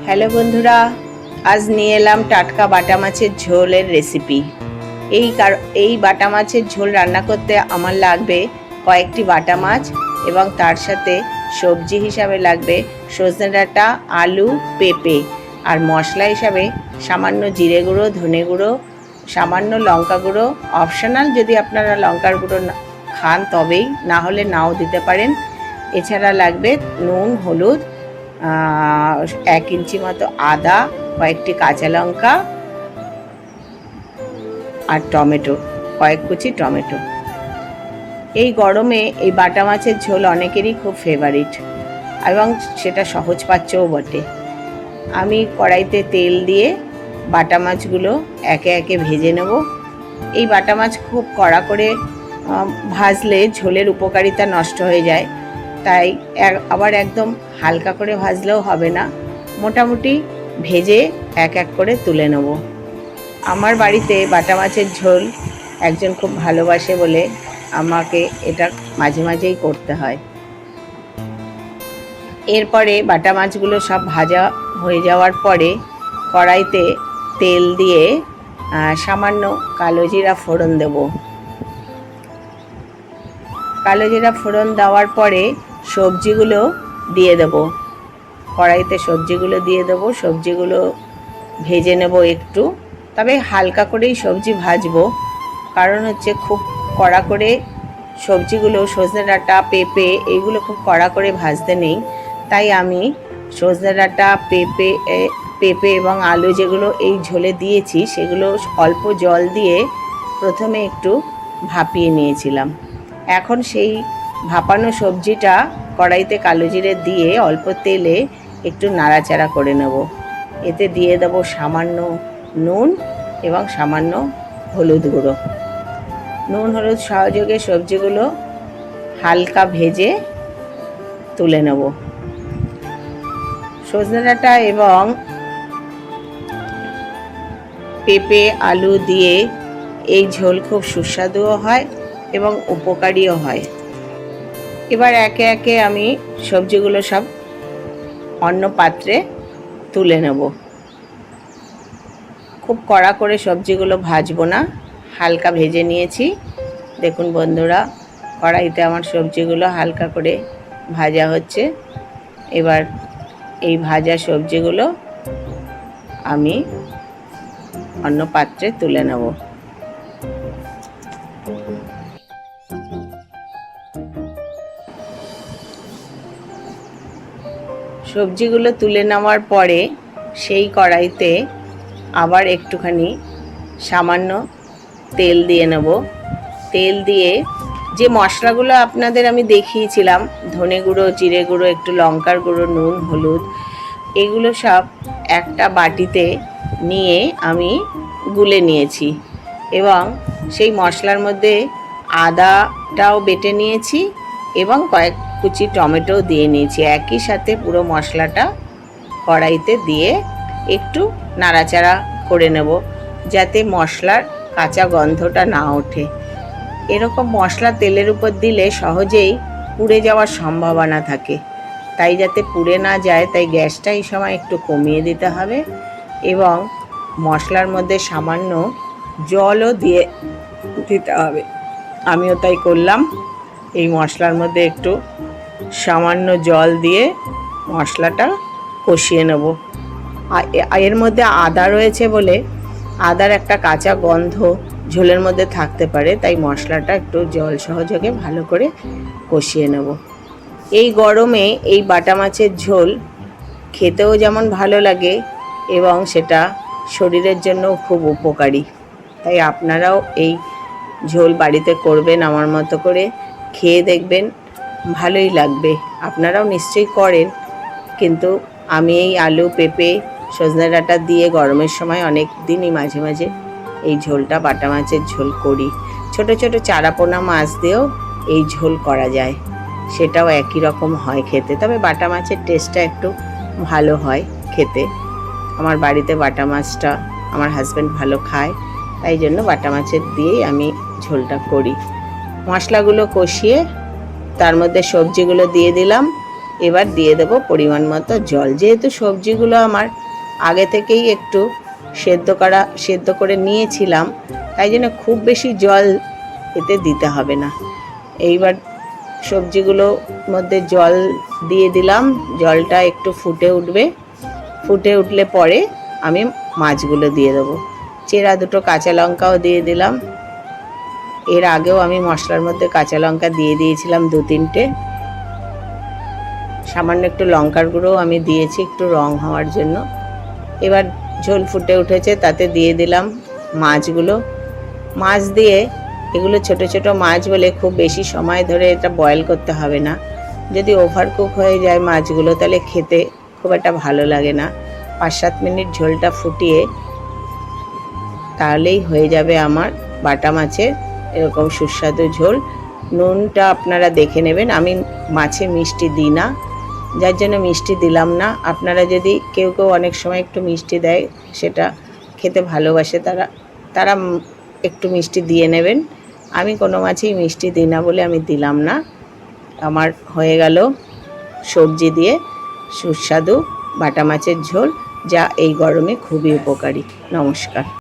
Hello বন্ধুরা, আজ নিয়ে এলাম টাটকা বাটা মাছের ঝোলের রেসিপি। এই বাটা মাছের ঝোল রান্না করতে আমার লাগবে কয়েকটি বাটা মাছ এবং তার সাথে সবজি হিসাবে লাগবে সজনে ডাঁটা, আলু, পেঁপে আর মশলা হিসাবে সামান্য জিরে গুঁড়ো, ধনে গুঁড়ো, সামান্য লঙ্কা গুঁড়ো। অপশনাল, যদি আপনারা লঙ্কার গুঁড়ো খান তবেই, না হলে নাও দিতে পারেন। এছাড়া লাগবে নুন, হলুদ, 1 ইঞ্চি মতো আদা, কয়েকটি কাঁচা লঙ্কা আর টমেটো, কয়েক কুচি টমেটো। এই গরমে এই বাটা মাছের ঝোল অনেকেরই খুব ফেভারিট এবং সেটা সহজপাচ্যও বটে। আমি কড়াইতে তেল দিয়ে বাটা মাছগুলো একে একে ভেজে নেব। এই বাটা মাছ খুব কড়া করে ভাজলে ঝোলের উপকারিতা নষ্ট হয়ে যায়, তাই আবার একদম হালকা করে ভাজলেও হবে না, মোটামুটি ভেজে এক এক করে তুলে নেব। আমার বাড়িতে বাটা মাছের ঝোল একজন খুব ভালোবাসে বলে আমাকে এটা মাঝে মাঝেই করতে হয়। এরপরে বাটা মাছগুলো সব ভাজা হয়ে যাওয়ার পরে কড়াইতে তেল দিয়ে সামান্য কালো জিরা ফোড়ন দেব। কালো জিরা ফোড়ন দেওয়ার পরে সবজিগুলো দিয়ে দেব। কড়াইতে সবজিগুলো দিয়ে দেব। সবজিগুলো ভেজে নেব একটু, তবে হালকা করেই সবজি ভাজবো, কারণ হচ্ছে খুব কড়া করে সবজিগুলো, সজনে ডাঁটা, পেঁপে, এইগুলো খুব কড়া করে ভাজতে নেই। তাই আমি সজনে ডাঁটা, পেঁপে এবং আলু যেগুলো এই ঝোলে দিয়েছি সেগুলো অল্প জল দিয়ে প্রথমে একটু ভাপিয়ে নিয়েছিলাম। এখন সেই ভাপানো সবজিটা কড়াইতে কালো জিরে দিয়ে অল্প তেলে একটু নাড়াচাড়া করে নেব। এতে দিয়ে দেব সামান্য নুন এবং সামান্য হলুদ গুঁড়ো। নুন হলুদ সহযোগে সবজিগুলো হালকা ভেজে তুলে নেব। সজনে ডাঁটা এবং পেঁপে, আলু দিয়ে এই ঝোল খুব সুস্বাদুও হয় এবং উপকারীও হয়। এবার একে একে আমি সবজিগুলো সব অন্য পাত্রে তুলে নেব। খুব কড়া করে সবজিগুলো ভাজবো না, হালকা ভেজে নিয়েছি। দেখুন বন্ধুরা, কড়াইতে আমার সবজিগুলো হালকা করে ভাজা হচ্ছে। এবার এই ভাজা সবজিগুলো আমি অন্য পাত্রে তুলে নেব। সবজিগুলো তুলে নেওয়ার পরে সেই কড়াইতে আবার একটুখানি সামান্য তেল দিয়ে নেব। তেল দিয়ে যে মশলাগুলো আপনাদের আমি দেখিয়েছিলাম, ধনে গুঁড়ো, জিরে গুঁড়ো, একটু লঙ্কার গুঁড়ো, নুন, হলুদ, এগুলো সব একটা বাটিতে নিয়ে আমি গুলে নিয়েছি এবং সেই মশলার মধ্যে আদাটাও বেটে নিয়েছি এবং কয়েক কুচি টমেটো দিয়ে নিয়েছি। একই সাথে পুরো মশলাটা কড়াইতে দিয়ে একটু নাড়াচাড়া করে নেব, যাতে মশলার কাঁচা গন্ধটা না ওঠে। এরকম মশলা তেলের উপর দিলে সহজেই পুড়ে যাওয়ার সম্ভাবনা থাকে, তাই যাতে পুড়ে না যায় তাই গ্যাসটা এই সময় একটু কমিয়ে দিতে হবে এবং মশলার মধ্যে সামান্য জলও দিয়ে দিতে হবে। আমিও তাই করলাম। এই মশলার মধ্যে একটু সামান্য জল দিয়ে মশলাটা কষিয়ে নেব। এর মধ্যে আদা রয়েছে বলে আদার একটা কাঁচা গন্ধ ঝোলের মধ্যে থাকতে পারে, তাই মশলাটা একটু জল সহযোগে ভালো করে কষিয়ে নেব। এই গরমে এই বাটা মাছের ঝোল খেতেও যেমন ভালো লাগে এবং সেটা শরীরের জন্যও খুব উপকারী। তাই আপনারাও এই ঝোল বাড়িতে করবেন, আমার মতো করে খেয়ে দেখবেন, ভালোই লাগবে। আপনারাও নিশ্চয়ই করেন, কিন্তু আমি এই আলু, পেঁপে, সজনে ডাঁটা দিয়ে গরমের সময় অনেক দিনই মাঝে মাঝে এই ঝোলটা, বাটা মাছের ঝোল করি। ছোট ছোট চারাপোনা মাছ দিয়েও এই ঝোল করা যায়, সেটাও একই রকম হয় খেতে, তবে বাটা মাছের টেস্টটা একটু ভালো হয় খেতে। আমার বাড়িতে বাটা মাছটা আমার হাজব্যান্ড ভালো খায়, তাই জন্য বাটা মাছের দিয়েই আমি ঝোলটা করি। মশলাগুলো কষিয়ে তার মধ্যে সবজিগুলো দিয়ে দিলাম এবার দিয়ে দেব পরিমাণ মতো জল। যেহেতু সবজিগুলো আমার আগে থেকেই একটু সেদ্ধ করে নিয়েছিলাম, তাই জন্য খুব বেশি জল এতে দিতে হবে না। এইবার সবজিগুলোর মধ্যে জল দিয়ে দিলাম, জলটা একটু ফুটে উঠবে, ফুটে উঠলে পরে আমি মাছগুলো দিয়ে দেবো। চেরা দুটো কাঁচা লঙ্কাও দিয়ে দিলাম। এর আগেও আমি মশলার মধ্যে কাঁচা লঙ্কা দিয়ে দিয়েছিলাম 2-3টে। সামান্য একটু লঙ্কার গুঁড়োও আমি দিয়েছি একটু রং হওয়ার জন্য। এবার ঝোল ফুটে উঠেছে, তাতে দিয়ে দিলাম মাছগুলো। মাছ দিয়ে, এগুলো ছোট ছোট মাছ বলে খুব বেশি সময় ধরে এটা বয়েল করতে হবে না। যদি ওভারকুক হয়ে যায় মাছগুলো তাহলে খেতে খুব একটা ভালো লাগে না। 5-7 মিনিট ঝোলটা ফুটিয়ে তাহলেই হয়ে যাবে আমার বাটা মাছের এরকম সুস্বাদু ঝোল। নুনটা আপনারা দেখে নেবেন, আমি মাছে মিষ্টি দিই না, যার জন্য মিষ্টি দিলাম না। আপনারা যদি কেউ অনেক সময় একটু মিষ্টি দেয়, সেটা খেতে ভালোবাসে তারা একটু মিষ্টি দিয়ে নেবেন। আমি কোনো মাছেই মিষ্টি দিই না বলে আমি দিলাম না। আমার হয়ে গেল সবজি দিয়ে সুস্বাদু বাটা মাছের ঝোল, যা এই গরমে খুবই উপকারী। নমস্কার।